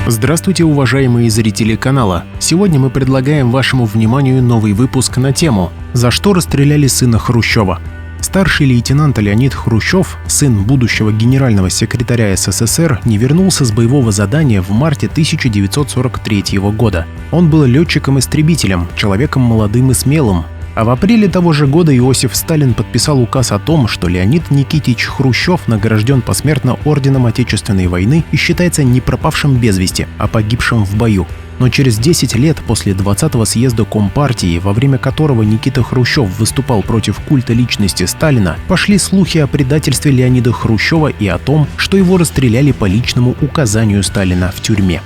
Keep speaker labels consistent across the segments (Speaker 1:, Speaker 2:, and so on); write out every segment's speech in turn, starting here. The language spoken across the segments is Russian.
Speaker 1: Здравствуйте, уважаемые зрители канала! Сегодня мы предлагаем вашему вниманию новый выпуск на тему «За что расстреляли сына Хрущева?». Старший лейтенант Леонид Хрущев, сын будущего генерального секретаря СССР, не вернулся с боевого задания в марте 1943 года. Он был летчиком-истребителем, человеком молодым и смелым. А в апреле того же года Иосиф Сталин подписал указ о том, что Леонид Никитич Хрущев награжден посмертно орденом Отечественной войны и считается не пропавшим без вести, а погибшим в бою. Но через 10 лет после 20-го съезда Компартии, во время которого Никита Хрущев выступал против культа личности Сталина, пошли слухи о предательстве Леонида Хрущева и о том, что его расстреляли по личному указанию Сталина в тюрьме.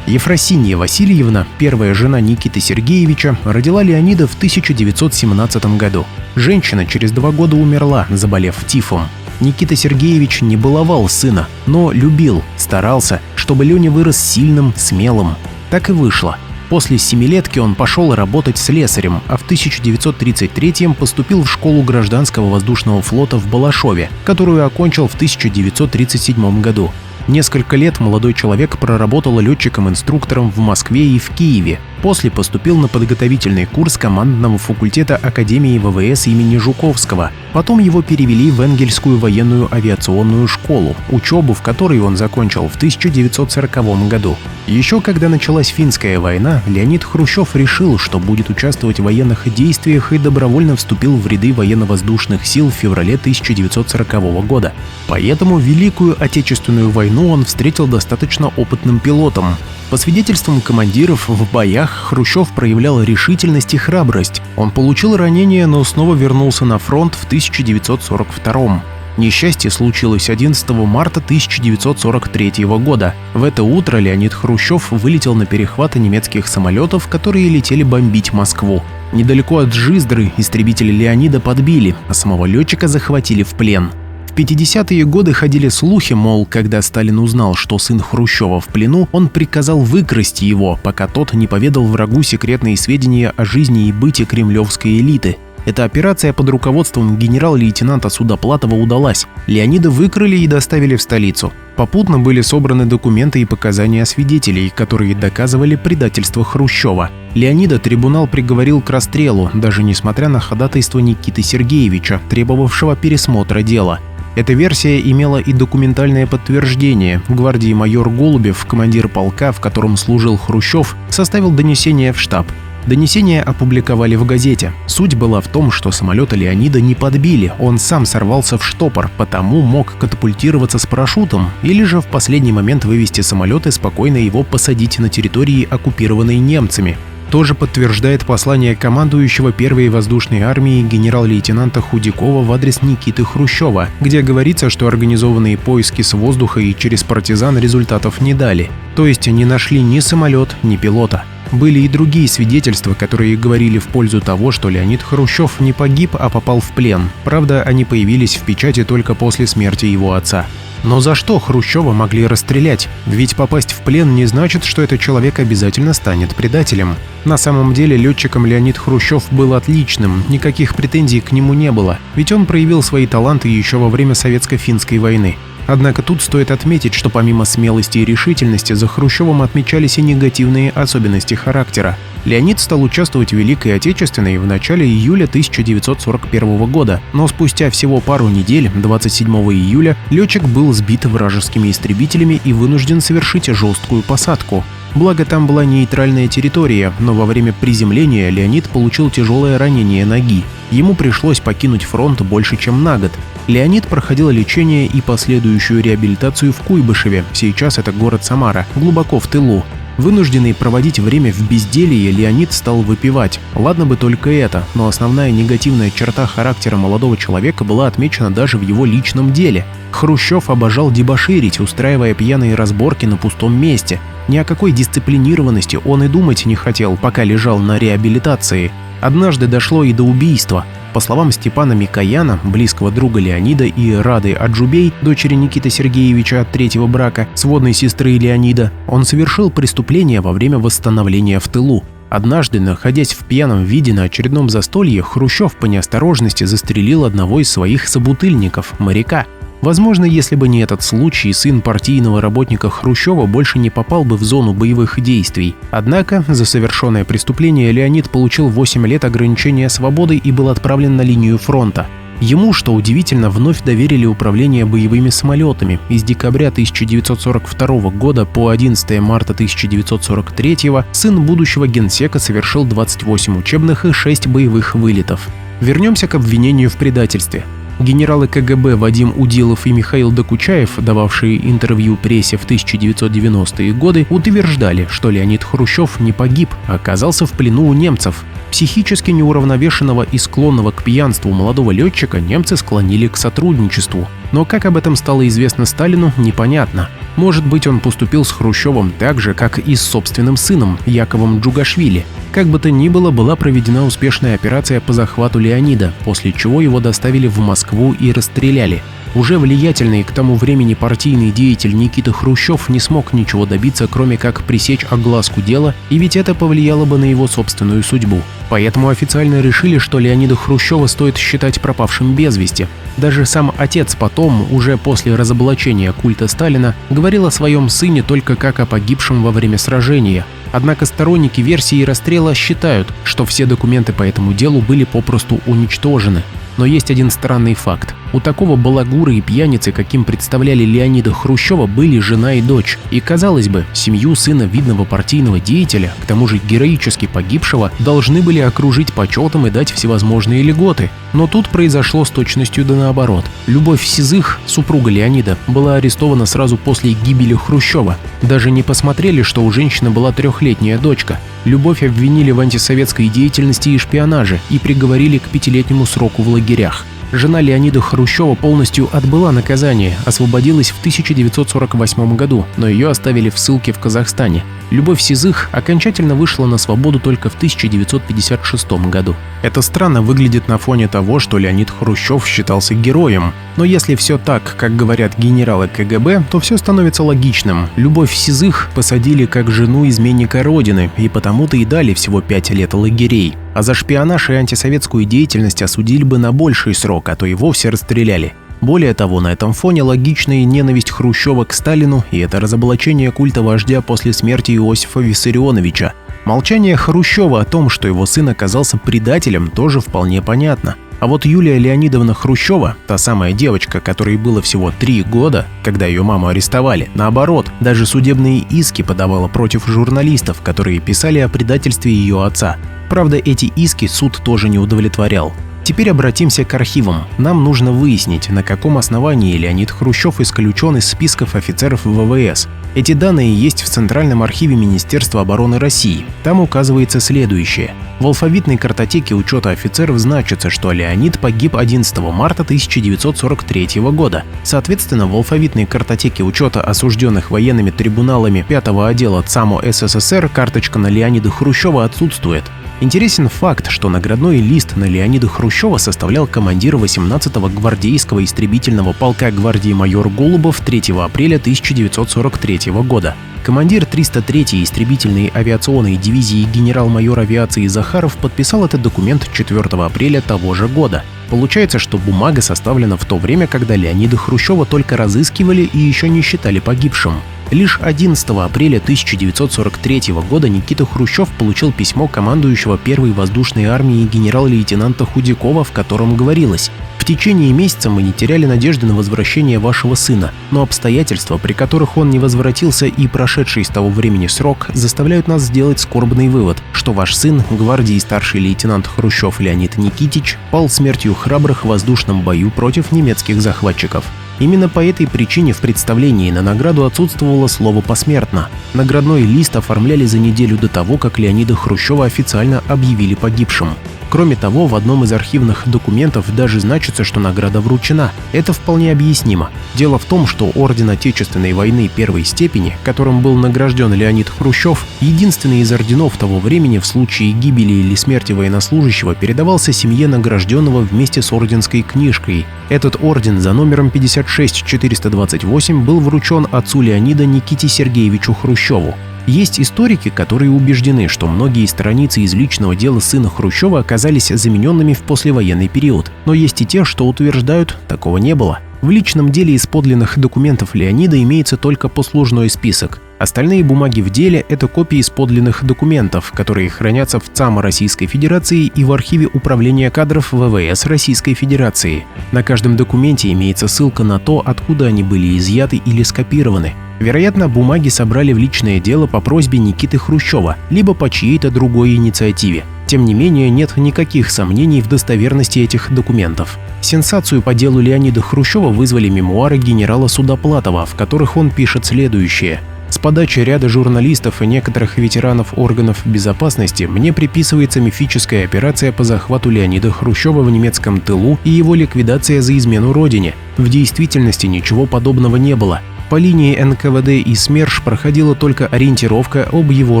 Speaker 1: Ефросинья Васильевна, первая жена Никиты Сергеевича, родила Леонида в 1917 году. Женщина через 2 года умерла, заболев тифом. Никита Сергеевич не баловал сына, но любил, старался, чтобы Леня вырос сильным, смелым. Так и вышло. После 7-летки он пошел работать слесарем, а в 1933-м поступил в школу гражданского воздушного флота в Балашове, которую окончил в 1937 году. Несколько лет молодой человек проработал летчиком-инструктором в Москве и в Киеве. После поступил на подготовительный курс командного факультета Академии ВВС имени Жуковского. Потом его перевели в Энгельсскую военную авиационную школу, учебу в которой он закончил в 1940 году. Еще когда началась Финская война, Леонид Хрущев решил, что будет участвовать в военных действиях, и добровольно вступил в ряды военно-воздушных сил в феврале 1940 года. Поэтому Великую Отечественную войну он встретил достаточно опытным пилотом. По свидетельствам командиров, в боях Хрущев проявлял решительность и храбрость. Он получил ранение, но снова вернулся на фронт в 1942. Несчастье случилось 11 марта 1943 года. В это утро Леонид Хрущев вылетел на перехват немецких самолетов, которые летели бомбить Москву. Недалеко от Жиздры истребители Леонида подбили, а самого летчика захватили в плен. В 50-е годы ходили слухи, мол, когда Сталин узнал, что сын Хрущева в плену, он приказал выкрасть его, пока тот не поведал врагу секретные сведения о жизни и быте кремлевской элиты. Эта операция под руководством генерал-лейтенанта Судоплатова удалась. Леонида выкрали и доставили в столицу. Попутно были собраны документы и показания свидетелей, которые доказывали предательство Хрущева. Леонида трибунал приговорил к расстрелу, даже несмотря на ходатайство Никиты Сергеевича, требовавшего пересмотра дела. Эта версия имела и документальное подтверждение. Гвардии майор Голубев, командир полка, в котором служил Хрущев, составил донесение в штаб. Донесение опубликовали в газете. Суть была в том, что самолета Леонида не подбили, он сам сорвался в штопор, потому мог катапультироваться с парашютом или же в последний момент вывести самолет и спокойно его посадить на территории, оккупированной немцами. Тоже подтверждает послание командующего Первой воздушной армии генерал-лейтенанта Худякова в адрес Никиты Хрущева, где говорится, что организованные поиски с воздуха и через партизан результатов не дали. То есть не нашли ни самолет, ни пилота. Были и другие свидетельства, которые говорили в пользу того, что Леонид Хрущев не погиб, а попал в плен. Правда, они появились в печати только после смерти его отца. Но за что Хрущева могли расстрелять? Ведь попасть в плен не значит, что этот человек обязательно станет предателем. На самом деле летчиком Леонид Хрущев был отличным, никаких претензий к нему не было, ведь он проявил свои таланты еще во время Советско-финской войны. Однако тут стоит отметить, что помимо смелости и решительности за Хрущевым отмечались и негативные особенности характера. Леонид стал участвовать в Великой Отечественной в начале июля 1941 года, но спустя всего пару недель, 27 июля, летчик был сбит вражескими истребителями и вынужден совершить жесткую посадку. Благо там была нейтральная территория, но во время приземления Леонид получил тяжелое ранение ноги. Ему пришлось покинуть фронт больше чем на год. Леонид проходил лечение и последующую реабилитацию в Куйбышеве, сейчас это город Самара, глубоко в тылу. Вынужденный проводить время в безделье, Леонид стал выпивать. Ладно бы только это, но основная негативная черта характера молодого человека была отмечена даже в его личном деле. Хрущев обожал дебоширить, устраивая пьяные разборки на пустом месте. Ни о какой дисциплинированности он и думать не хотел, пока лежал на реабилитации. Однажды дошло и до убийства. По словам Степана Микояна, близкого друга Леонида, и Рады Аджубей, дочери Никиты Сергеевича от третьего брака, сводной сестры Леонида, он совершил преступление во время восстановления в тылу. Однажды, находясь в пьяном виде на очередном застолье, Хрущев по неосторожности застрелил одного из своих собутыльников, моряка. Возможно, если бы не этот случай, сын партийного работника Хрущева больше не попал бы в зону боевых действий. Однако за совершенное преступление Леонид получил 8 лет ограничения свободы и был отправлен на линию фронта. Ему, что удивительно, вновь доверили управление боевыми самолетами, и с декабря 1942 года по 11 марта 1943 сын будущего генсека совершил 28 учебных и 6 боевых вылетов. Вернемся к обвинению в предательстве. Генералы КГБ Вадим Удилов и Михаил Докучаев, дававшие интервью прессе в 1990-е годы, утверждали, что Леонид Хрущев не погиб, а оказался в плену у немцев. Психически неуравновешенного и склонного к пьянству молодого летчика немцы склонили к сотрудничеству. Но как об этом стало известно Сталину, непонятно. Может быть, он поступил с Хрущевым так же, как и с собственным сыном, Яковом Джугашвили. Как бы то ни было, была проведена успешная операция по захвату Леонида, после чего его доставили в Москву и расстреляли. Уже влиятельный к тому времени партийный деятель Никита Хрущев не смог ничего добиться, кроме как пресечь огласку дела, и ведь это повлияло бы на его собственную судьбу. Поэтому официально решили, что Леонида Хрущева стоит считать пропавшим без вести. Даже сам отец потом, уже после разоблачения культа Сталина, говорил о своем сыне только как о погибшем во время сражения. Однако сторонники версии расстрела считают, что все документы по этому делу были попросту уничтожены. Но есть один странный факт. У такого балагура и пьяницы, каким представляли Леонида Хрущева, были жена и дочь. И, казалось бы, семью сына видного партийного деятеля, к тому же героически погибшего, должны были окружить почетом и дать всевозможные льготы. Но тут произошло с точностью да наоборот. Любовь Сизых, супруга Леонида, была арестована сразу после гибели Хрущева. Даже не посмотрели, что у женщины была 3-летняя дочка. Любовь обвинили в антисоветской деятельности и шпионаже и приговорили к 5-летнему сроку в лагерях. Жена Леонида Хрущева полностью отбыла наказание, освободилась в 1948 году, но ее оставили в ссылке в Казахстане. Любовь Сизых окончательно вышла на свободу только в 1956 году. Это странно выглядит на фоне того, что Леонид Хрущев считался героем. Но если все так, как говорят генералы КГБ, то все становится логичным. Любовь Сизых посадили как жену изменника Родины, и потому-то и дали всего 5 лет лагерей. А за шпионаж и антисоветскую деятельность осудили бы на больший срок, а то и вовсе расстреляли. Более того, на этом фоне логична и ненависть Хрущева к Сталину, и это разоблачение культа вождя после смерти Иосифа Виссарионовича. Молчание Хрущева о том, что его сын оказался предателем, тоже вполне понятно. А вот Юлия Леонидовна Хрущева, та самая девочка, которой было всего 3 года, когда ее маму арестовали, наоборот, даже судебные иски подавала против журналистов, которые писали о предательстве ее отца. Правда, эти иски суд тоже не удовлетворял. Теперь обратимся к архивам. Нам нужно выяснить, на каком основании Леонид Хрущев исключен из списков офицеров ВВС. Эти данные есть в Центральном архиве Министерства обороны России. Там указывается следующее. В алфавитной картотеке учета офицеров значится, что Леонид погиб 11 марта 1943 года. Соответственно, в алфавитной картотеке учета осужденных военными трибуналами 5-го отдела ЦАМО СССР карточка на Леонида Хрущева отсутствует. Интересен факт, что наградной лист на Леонида Хрущева составлял командир 18-го гвардейского истребительного полка гвардии майор Голубов 3 апреля 1943 года. Командир 303-й истребительной авиационной дивизии генерал-майор авиации Захаров подписал этот документ 4 апреля того же года. Получается, что бумага составлена в то время, когда Леонида Хрущева только разыскивали и еще не считали погибшим. Лишь 11 апреля 1943 года Никита Хрущев получил письмо командующего 1-й воздушной армии генерал-лейтенанта Худякова, в котором говорилось: «В течение месяца мы не теряли надежды на возвращение вашего сына, но обстоятельства, при которых он не возвратился и прошедший с того времени срок, заставляют нас сделать скорбный вывод, что ваш сын, гвардии старший лейтенант Хрущев Леонид Никитич, пал смертью храбрых в воздушном бою против немецких захватчиков». Именно по этой причине в представлении на награду отсутствовало слово «посмертно». Наградной лист оформляли за неделю до того, как Леонида Хрущева официально объявили погибшим. Кроме того, в одном из архивных документов даже значится, что награда вручена. Это вполне объяснимо. Дело в том, что орден Отечественной войны 1-й степени, которым был награжден Леонид Хрущев, единственный из орденов того времени в случае гибели или смерти военнослужащего передавался семье награжденного вместе с орденской книжкой. Этот орден за номером 56428 был вручен отцу Леонида Никите Сергеевичу Хрущеву. Есть историки, которые убеждены, что многие страницы из личного дела сына Хрущева оказались замененными в послевоенный период, но есть и те, что утверждают, такого не было. В личном деле из подлинных документов Леонида имеется только послужной список. Остальные бумаги в деле – это копии из подлинных документов, которые хранятся в ЦАМ Российской Федерации и в архиве Управления кадров ВВС Российской Федерации. На каждом документе имеется ссылка на то, откуда они были изъяты или скопированы. Вероятно, бумаги собрали в личное дело по просьбе Никиты Хрущева, либо по чьей-то другой инициативе. Тем не менее, нет никаких сомнений в достоверности этих документов. Сенсацию по делу Леонида Хрущева вызвали мемуары генерала Судоплатова, в которых он пишет следующее. «С подачи ряда журналистов и некоторых ветеранов органов безопасности мне приписывается мифическая операция по захвату Леонида Хрущева в немецком тылу и его ликвидация за измену родине. В действительности ничего подобного не было. По линии НКВД и СМЕРШ проходила только ориентировка об его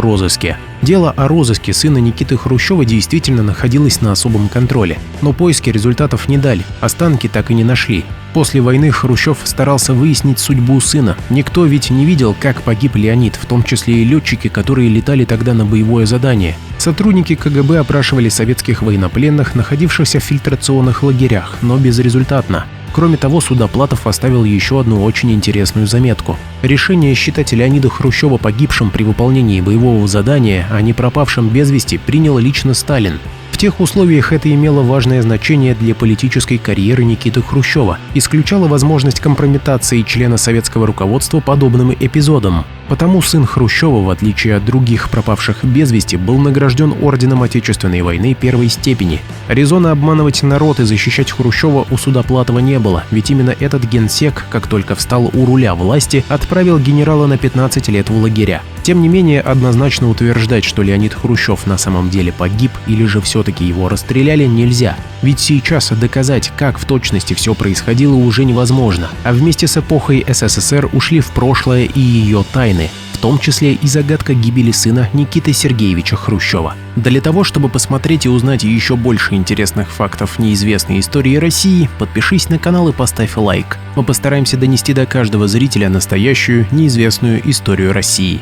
Speaker 1: розыске. Дело о розыске сына Никиты Хрущева действительно находилось на особом контроле, но поиски результатов не дали, останки так и не нашли. После войны Хрущев старался выяснить судьбу сына. Никто ведь не видел, как погиб Леонид, в том числе и летчики, которые летали тогда на боевое задание. Сотрудники КГБ опрашивали советских военнопленных, находившихся в фильтрационных лагерях, но безрезультатно. Кроме того, Судоплатов оставил еще одну очень интересную заметку. Решение считать Леонида Хрущева погибшим при выполнении боевого задания, а не пропавшим без вести, принял лично Сталин. В тех условиях это имело важное значение для политической карьеры Никиты Хрущева, исключало возможность компрометации члена советского руководства подобным эпизодом. Потому сын Хрущева, в отличие от других пропавших без вести, был награжден орденом Отечественной войны первой степени. Резона обманывать народ и защищать Хрущева у Судоплатова не было, ведь именно этот генсек, как только встал у руля власти, отправил генерала на 15 лет в лагеря. Тем не менее, однозначно утверждать, что Леонид Хрущев на самом деле погиб или же все-таки его расстреляли, нельзя. Ведь сейчас доказать, как в точности все происходило, уже невозможно, а вместе с эпохой СССР ушли в прошлое и ее тайны, в том числе и загадка гибели сына Никиты Сергеевича Хрущева. Для того, чтобы посмотреть и узнать еще больше интересных фактов неизвестной истории России, подпишись на канал и поставь лайк. Мы постараемся донести до каждого зрителя настоящую, неизвестную историю России.